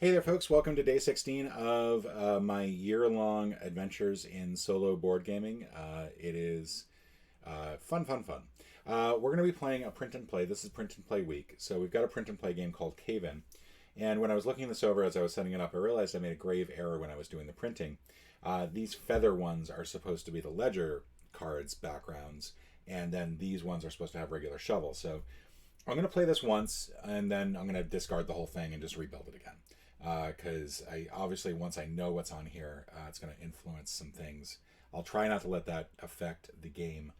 Hey there, folks. Welcome to day 16 of my year-long adventures in solo board gaming. It is fun, fun, fun. We're going to be playing a print and play. This is print and play week. So we've got a print and play game called Cave In. And when I was looking this over as I was setting it up, I realized I made a grave error when I was doing the printing. These feather ones are supposed to be the ledger cards backgrounds, and then these ones are supposed to have regular shovels. So I'm going to play this once, and then I'm going to discard the whole thing and just rebuild it again. Because I obviously, once I know what's on here, it's going to influence some things. I'll try not to let that affect the game.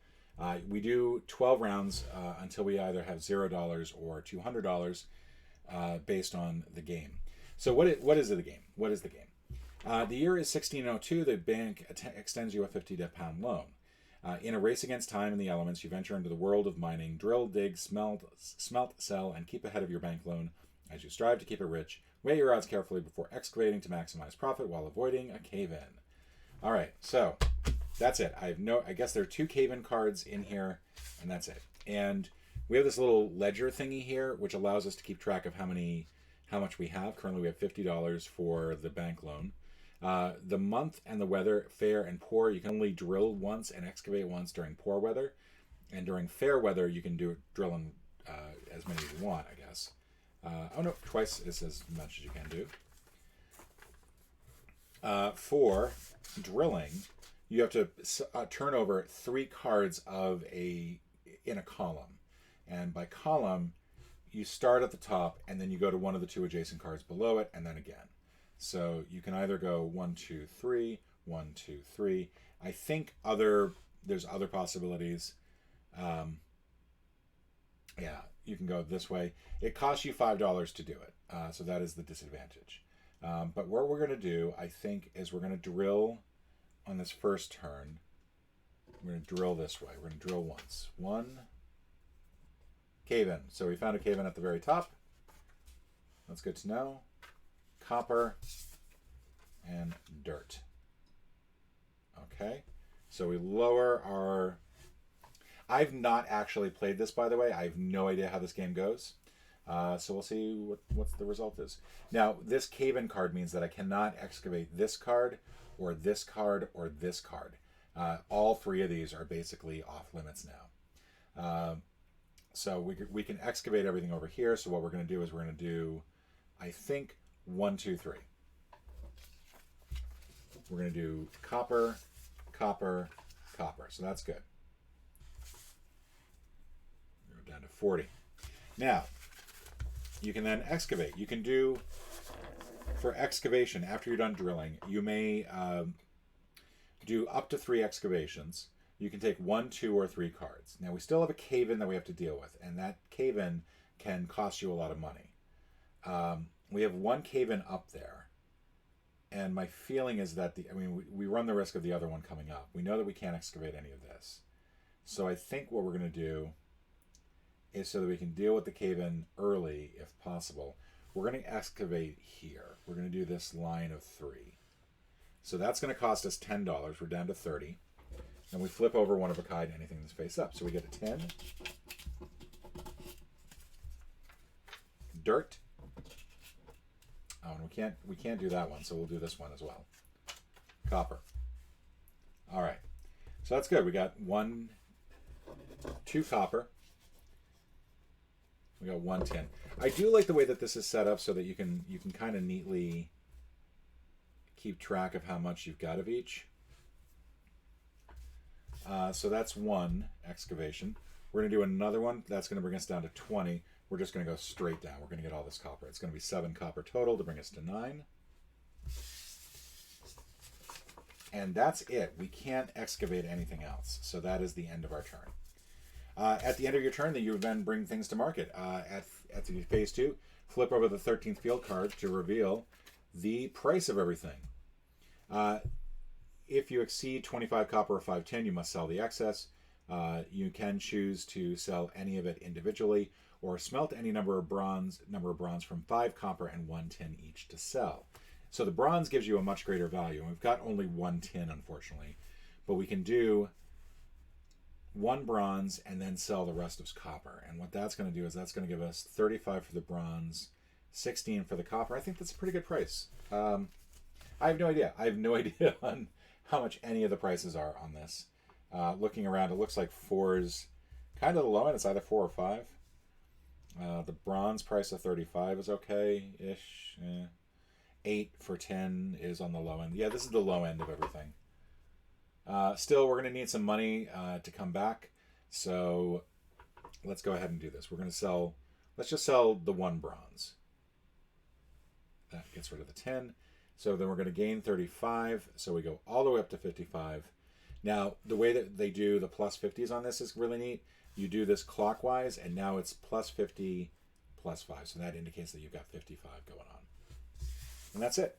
We do 12 rounds until we either have $0 or $200 based on the game. So what is the game? What is the game? The year is 1602. The bank extends you a £50 loan. In a race against time and the elements, you venture into the world of mining, drill, dig, smelt, sell, and keep ahead of your bank loan as you strive to keep it rich. Weigh your odds carefully before excavating to maximize profit while avoiding a cave-in. All right, so that's it. I guess there are 2 cave-in cards in here, and that's it. And we have this little ledger thingy here, which allows us to keep track of how much we have. Currently, we have $50 for the bank loan. The month and the weather, fair and poor. You can only drill once and excavate once during poor weather, and during fair weather, you can drill in as many as you want, I guess. Oh no, twice is as much as you can do. For drilling, you have to turn over 3 cards in a column, and by column, you start at the top, and then you go to one of the 2 adjacent cards below it, and then again. So you can either go 1, 2, 3, 1, 2, 3. I think there's other possibilities. Yeah, you can go this way. It costs you $5 to do it, so that is the disadvantage. But what we're going to do, I think, is we're going to drill on this first turn. We're going to drill this way. We're going to drill once. 1, cave-in. So we found a cave-in at the very top. That's good to know. Copper and dirt. Okay, so we lower our... I've not actually played this, by the way. I have no idea how this game goes. So we'll see what the result is. Now, this cave-in card means that I cannot excavate this card, or this card, or this card. All 3 of these are basically off limits now. So we can excavate everything over here. So what we're going to do is we're going to do, I think, 1, 2, 3. We're going to do copper, copper, copper. So that's good. Down to 40. Now, you can then excavate. You can do, for excavation, after you're done drilling, you may do up to 3 excavations. You can take 1, 2, or 3 cards. Now, we still have a cave-in that we have to deal with, and that cave-in can cost you a lot of money. We have 1 cave-in up there, and my feeling is that we run the risk of the other one coming up. We know that we can't excavate any of this. So I think what we're going to do is, so that we can deal with the cave-in early, if possible, we're going to excavate here. We're going to do this line of 3. So that's going to cost us $10. We're down to 30. And we flip over one of a kind, anything that's face up. So we get a 10. Dirt. Oh, and we can't do that one, so we'll do this one as well. Copper. All right. So that's good. We got 2 copper. We got 1 tin. I do like the way that this is set up so that you can kind of neatly keep track of how much you've got of each. So that's 1 excavation. We're going to do another one. That's going to bring us down to 20. We're just going to go straight down. We're going to get all this copper. It's going to be 7 copper total to bring us to 9. And that's it. We can't excavate anything else. So that is the end of our turn. At the end of your turn, you then bring things to market. At the phase 2, flip over the 13th field card to reveal the price of everything. If you exceed 25 copper or 5 tin, you must sell the excess. You can choose to sell any of it individually, or smelt any number of bronze from 5 copper and 1 tin each to sell. So the bronze gives you a much greater value. And we've got only 1 tin, unfortunately, but we can do 1 bronze and then sell the rest of copper. And what that's going to do is that's going to give us 35 for the bronze 16 for the copper. I think that's a pretty good price. I have no idea. I have no idea on how much any of the prices are on this. Looking around, it looks like 4's kind of the low end. It's either 4 or 5. The bronze price of 35 is okay-ish. 8 for 10 is on the low end. Yeah, this is the low end of everything. Still, we're going to need some money to come back. So let's go ahead and do this. We're going to sell... Let's just sell the 1 bronze. That gets rid of the 10. So then we're going to gain 35. So we go all the way up to 55. Now, the way that they do the plus 50s on this is really neat. You do this clockwise, and now it's plus 50, plus 5. So that indicates that you've got 55 going on. And that's it.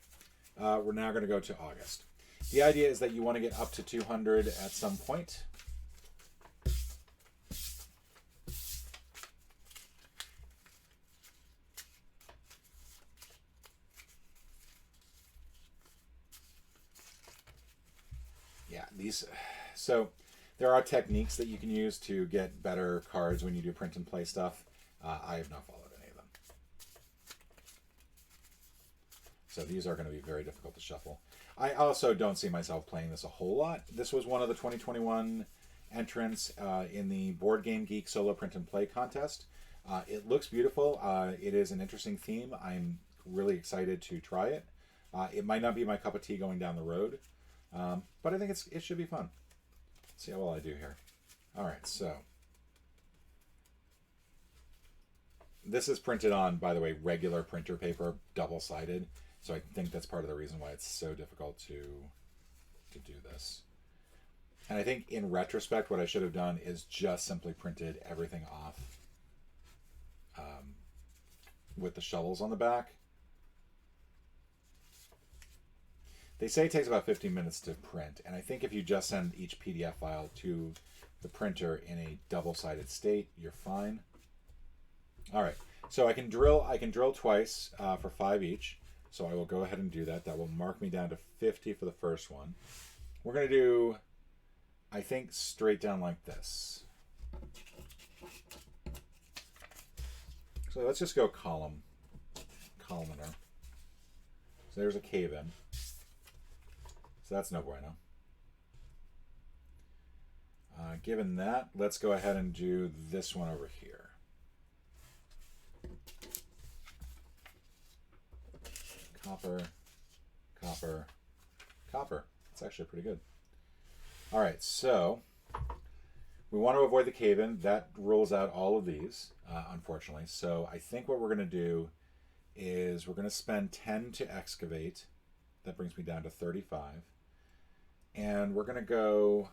We're now going to go to August. The idea is that you want to get up to 200 at some point. Yeah, so there are techniques that you can use to get better cards when you do print and play stuff. I have not followed any of them. So these are going to be very difficult to shuffle. I also don't see myself playing this a whole lot. This was one of the 2021 entrants in the Board Game Geek Solo Print and Play contest. It looks beautiful. It is an interesting theme. I'm really excited to try it. It might not be my cup of tea going down the road, but I think it should be fun. Let's see how well I do here. All right, so this is printed on, by the way, regular printer paper, double-sided. So I think that's part of the reason why it's so difficult to do this. And I think in retrospect, what I should have done is just simply printed everything off with the shovels on the back. They say it takes about 15 minutes to print, and I think if you just send each PDF file to the printer in a double-sided state, you're fine. All right, so I can drill twice for 5 each. So I will go ahead and do that. That will mark me down to 50 for the first one. We're going to do, I think, straight down like this. So let's just go columnar. So there's a cave in. So that's no bueno. Given that, let's go ahead and do this one over here. Copper, copper, copper. That's actually pretty good. All right, so we want to avoid the cave-in. That rules out all of these, unfortunately. So I think what we're going to do is we're going to spend 10 to excavate. That brings me down to 35. And we're going to go...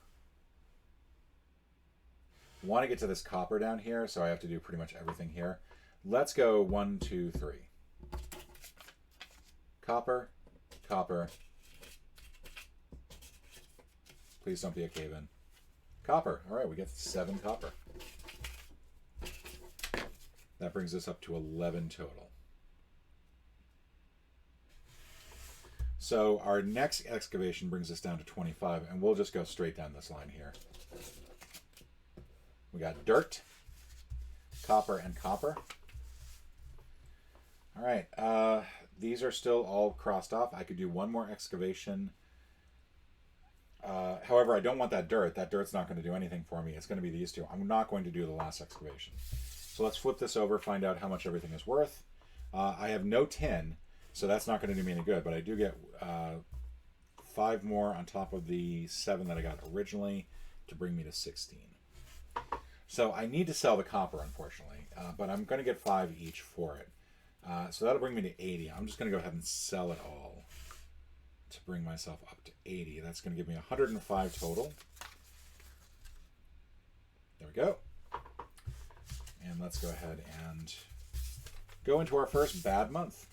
want to get to this copper down here, so I have to do pretty much everything here. Let's go 1, 2, 3. Copper, copper. Please don't be a cave-in. Copper. All right, we get 7 copper. That brings us up to 11 total. So our next excavation brings us down to 25, and we'll just go straight down this line here. We got dirt, copper, and copper. All right. These are still all crossed off. I could do one more excavation. However, I don't want that dirt. That dirt's not going to do anything for me. It's going to be these two. I'm not going to do the last excavation. So let's flip this over, find out how much everything is worth. I have no tin, so that's not going to do me any good, but I do get 5 more on top of the 7 that I got originally to bring me to 16. So I need to sell the copper, unfortunately, but I'm going to get 5 each for it. So that'll bring me to 80. I'm just going to go ahead and sell it all to bring myself up to 80. That's going to give me 105 total. There we go. And let's go ahead and go into our first bad month.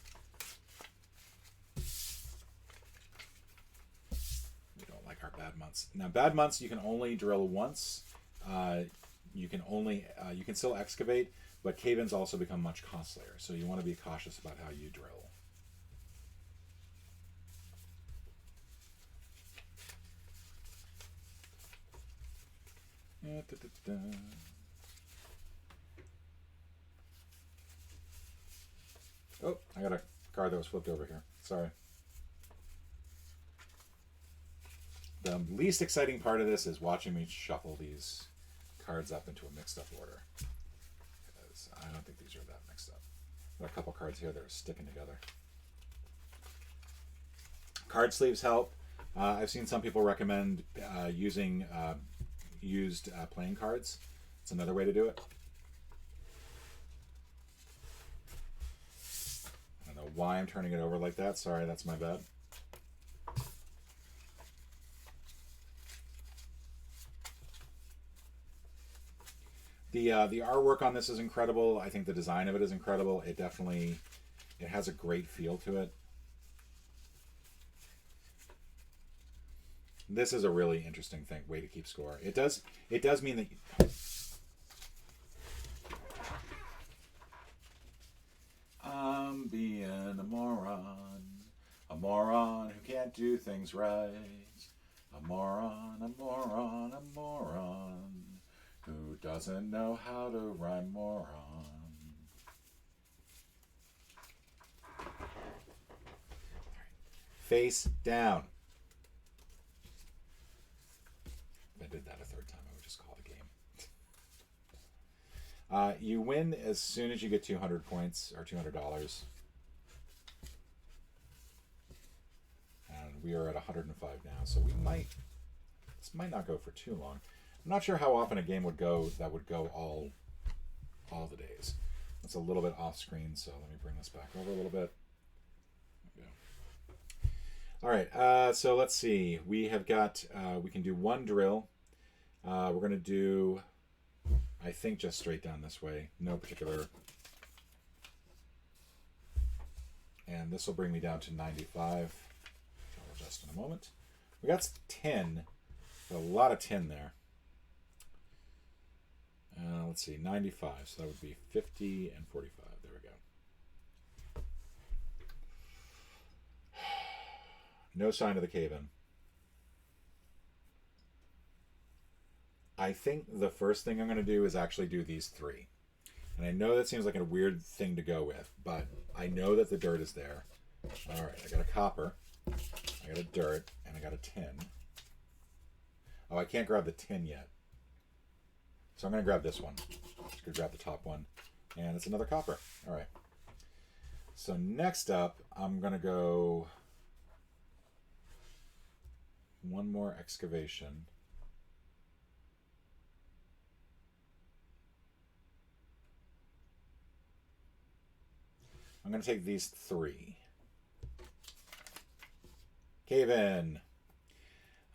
We don't like our bad months. Now, bad months, you can only drill once. You can still excavate, but cave-ins also become much costlier, so you want to be cautious about how you drill. Oh, I got a card that was flipped over here. Sorry. The least exciting part of this is watching me shuffle these cards up into a mixed up order. Because I don't think these are that mixed up. Got a couple cards here that are sticking together. Card sleeves help. I've seen some people recommend using used playing cards. It's another way to do it. I don't know why I'm turning it over like that. Sorry, that's my bad. The artwork on this is incredible. I think the design of it is incredible. It has a great feel to it. This is a really interesting way to keep score. It does mean that I'm being a moron who can't do things right. A moron who doesn't know how to rhyme moron. Face down. If I did that a third time, I would just call it a game. You win as soon as you get 200 points, or $200. And we are at 105 now, so this might not go for too long. I'm not sure how often a game would go all the days. That's a little bit off screen, so let me bring this back over a little bit. All right, so let's see. We have got, we can do one drill. We're going to do, I think, just straight down this way. No particular. And this will bring me down to 95. I'll adjust in a moment. We got 10. Got a lot of 10 there. Let's see, 95. So that would be 50 and 45. There we go. No sign of the cave-in. I think the first thing I'm going to do is actually do these three. And I know that seems like a weird thing to go with, but I know that the dirt is there. All right, I got a copper, I got a dirt, and I got a tin. Oh, I can't grab the tin yet. So I'm going to grab this one. Just going to grab the top one. And it's another copper. All right. So next up, I'm going to go one more excavation. I'm going to take these three. Cave in.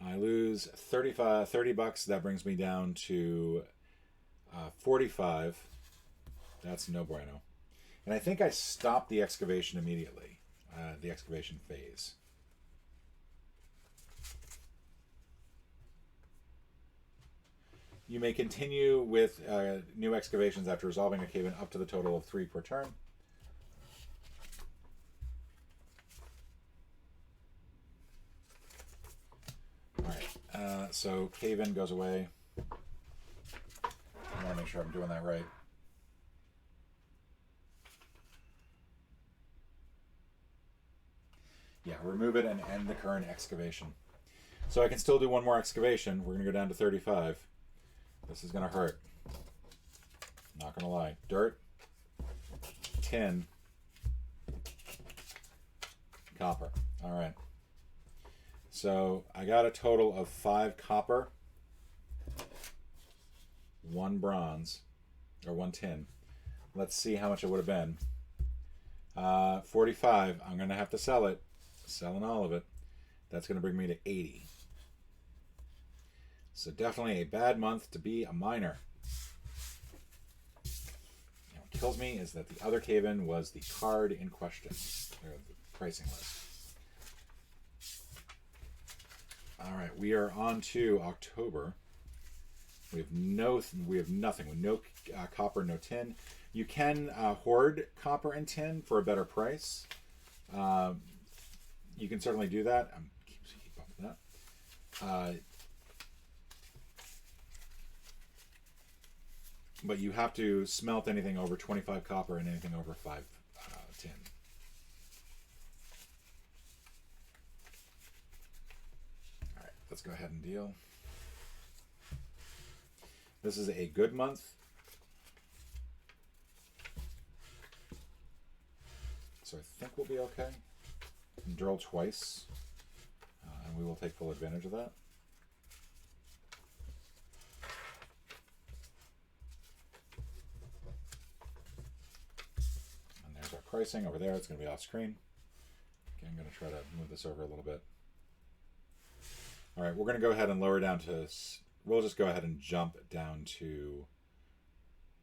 I lose 30 bucks. That brings me down to 45. That's no bueno. And I think I stopped the excavation immediately. The excavation phase. You may continue with new excavations after resolving a cave-in up to the total of 3 per turn. Alright, so cave-in goes away. I want to make sure I'm doing that right. Yeah, remove it and end the current excavation. So I can still do one more excavation. We're going to go down to 35. This is going to hurt. Not going to lie. Dirt. Tin. Copper. All right. So I got a total of 5 copper, 1 bronze, or 1 tin. Let's see how much it would have been. 45. I'm going to have to sell it. Selling all of it. That's going to bring me to 80. So definitely a bad month to be a miner. And what kills me is that the other cave-in was the card in question, or the pricing list. All right, we are on to October. We have nothing. With no copper, no tin. You can hoard copper and tin for a better price. You can certainly do that. Keep up with that. But you have to smelt anything over 25 copper and anything over 5 tin. let's go ahead and deal. This is a good month. So I think we'll be okay. And drill twice. And we will take full advantage of that. And there's our pricing over there. It's going to be off screen. Okay, I'm going to try to move this over a little bit. All right, we're going to go ahead and lower down to... We'll just go ahead and jump down to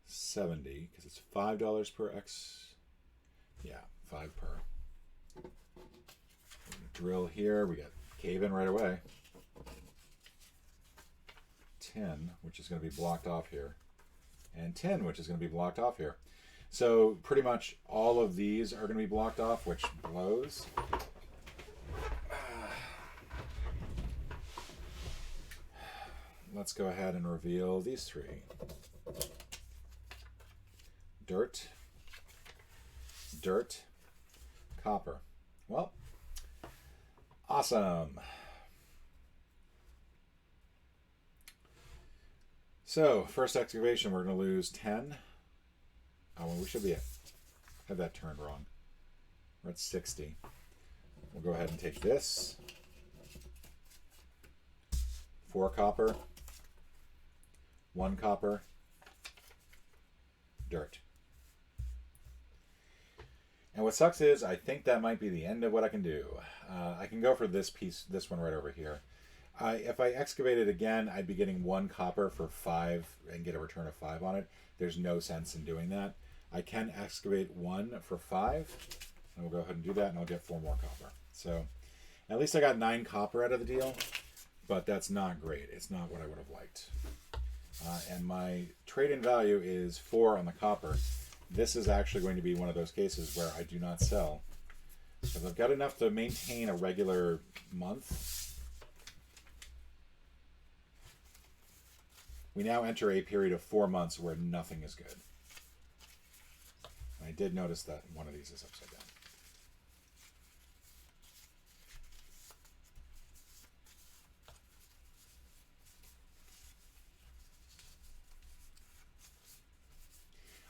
70 because it's $5 per X. Yeah, 5 per. We're going to drill here. We got cave in right away. 10, which is going to be blocked off here. And 10, which is going to be blocked off here. So pretty much all of these are going to be blocked off, which blows. Let's go ahead and reveal these three. Dirt. Dirt. Copper. Well, awesome. So, first excavation, we're going to lose 10. Oh, well, we should be have that turned wrong. We're at 60. We'll go ahead and take this. 4 copper. 1 copper. Dirt. And what sucks is I think that might be the end of what I can do. I can go for this piece, this one right over here. If I excavate it again, I'd be getting 1 copper for 5 and get a return of 5 on it. There's no sense in doing that. I can excavate 1 for 5, and we'll go ahead and do that, and I'll get 4 more copper. So at least I got 9 copper out of the deal, but that's not great. It's not what I would have liked. And my trade-in value is 4 on the copper. This is actually going to be one of those cases where I do not sell, because I've got enough to maintain a regular month. We now enter a period of 4 months where nothing is good. And I did notice that one of these is upside down.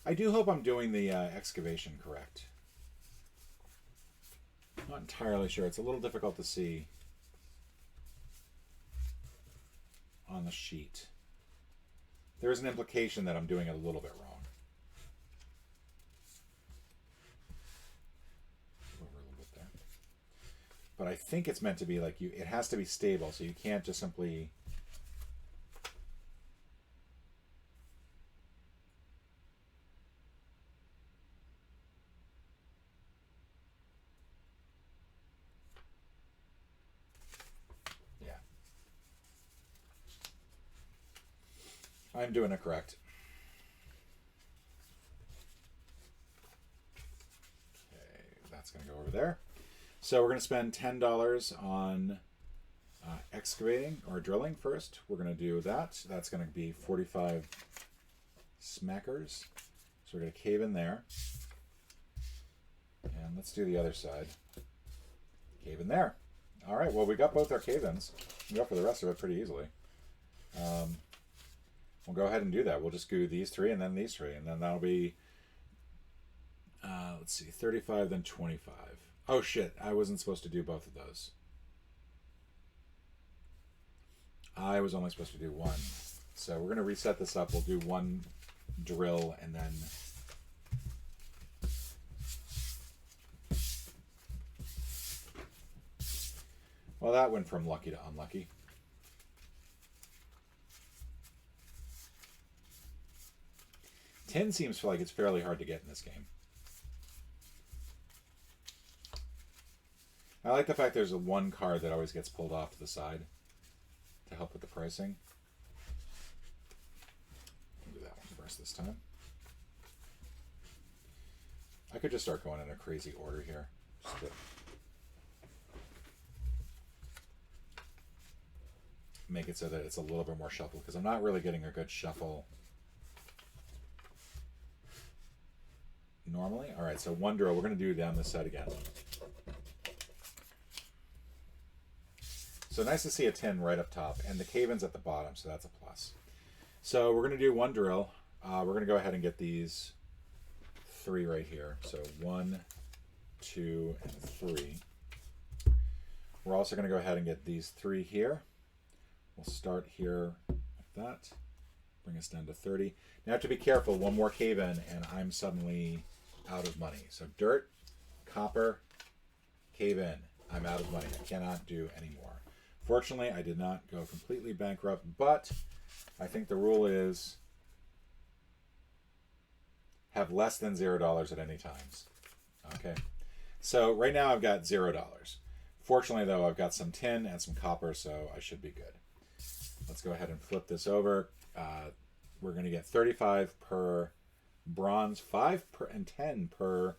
I do hope I'm doing the excavation correct. Not entirely sure. It's a little difficult to see on the sheet. There's an implication that I'm doing it a little bit wrong. Over a little bit there. But I think it's meant to be like it has to be stable, so you can't just simply... I'm doing it correct. Okay, that's going to go over there. So we're going to spend $10 on excavating or drilling first. We're going to do that. That's going to be 45 smackers. So we're going to cave in there. And let's do the other side. Cave in there. All right, well, we got both our cave-ins. We can go for the rest of it pretty easily. We'll go ahead and do that. We'll just do these 3 and then these 3. And then that'll be, let's see, 35, then 25. Oh, shit. I wasn't supposed to do both of those. I was only supposed to do 1. So we're going to reset this up. We'll do 1 drill and then... Well, that went from lucky to unlucky. Tin seems like it's fairly hard to get in this game. I like the fact there's a 1 card that always gets pulled off to the side to help with the pricing. I'll do that one first this time. I could just start going in a crazy order here. Just to make it so that it's a little bit more shuffled, because I'm not really getting a good shuffle normally. All right, so 1 drill. We're going to do down this side again. So nice to see a tin right up top, and the cave-in's at the bottom, so that's a plus. So we're going to do one drill. We're going to go ahead and get these 3 right here. So 1, 2, and 3. We're also going to go ahead and get these 3 here. We'll start here like that. Bring us down to 30. Now I have to be careful. One more cave-in, and I'm suddenly out of money. So dirt, copper, cave-in. I'm out of money. I cannot do any more. Fortunately, I did not go completely bankrupt, but I think the rule is have less than $0 at any times. Okay. So right now I've got $0. Fortunately, though, I've got some tin and some copper, so I should be good. Let's go ahead and flip this over. We're going to get 35 per bronze, 5 per, and 10 per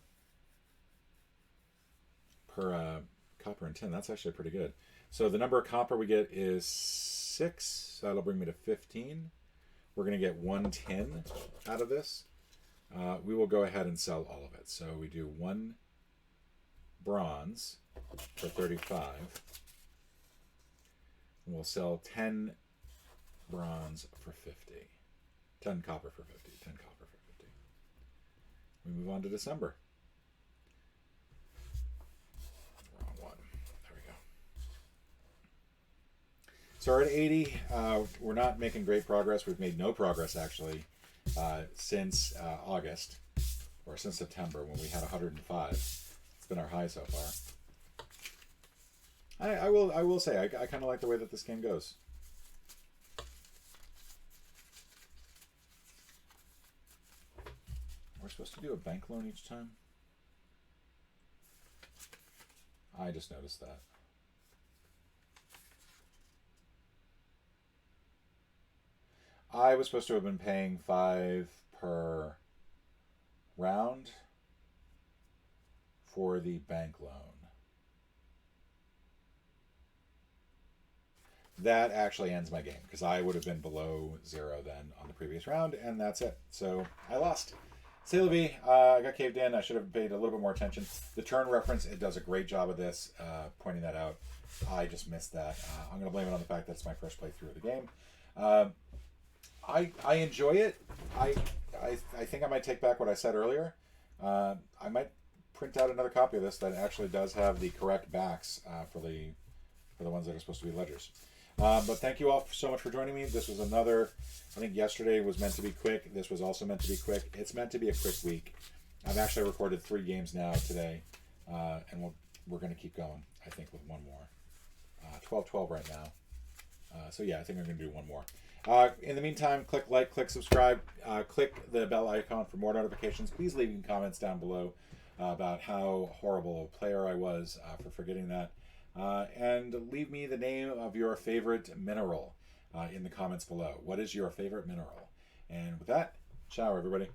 copper and tin. That's actually pretty good. So the number of copper we get is 6. So that'll bring me to 15. We're going to get 1 tin out of this. We will go ahead and sell all of it. So we do 1 bronze for 35. And we'll sell 10 bronze for 50. 10 copper for 50. 10 copper for 50. We move on to December. Wrong one. There we go. So we're at 80. We're not making great progress. We've made no progress, actually, since August, or since September, when we had 105. It's been our high so far. I will say, I kind of like the way that this game goes. We're supposed to do a bank loan each time? I just noticed that. I was supposed to have been paying 5 per round for the bank loan. That actually ends my game, because I would have been below 0 then on the previous round, and that's it. So I lost. C'est la vie. I got caved in. I should have paid a little bit more attention. The turn reference, it does a great job of this, pointing that out. I just missed that. I'm going to blame it on the fact that it's my first playthrough of the game. I enjoy it. I think I might take back what I said earlier. I might print out another copy of this that actually does have the correct backs for the ones that are supposed to be ledgers. But thank you all so much for joining me. This was another, I think yesterday was meant to be quick. This was also meant to be quick. It's meant to be a quick week. I've actually recorded 3 games now today, and we're going to keep going, I think, with one more. 12-12 right now. So yeah, I think I'm going to do one more. In the meantime, click like, click subscribe, click the bell icon for more notifications. Please leave comments down below about how horrible a player I was for forgetting that. And leave me the name of your favorite mineral in the comments below. What is your favorite mineral? And with that, ciao, everybody.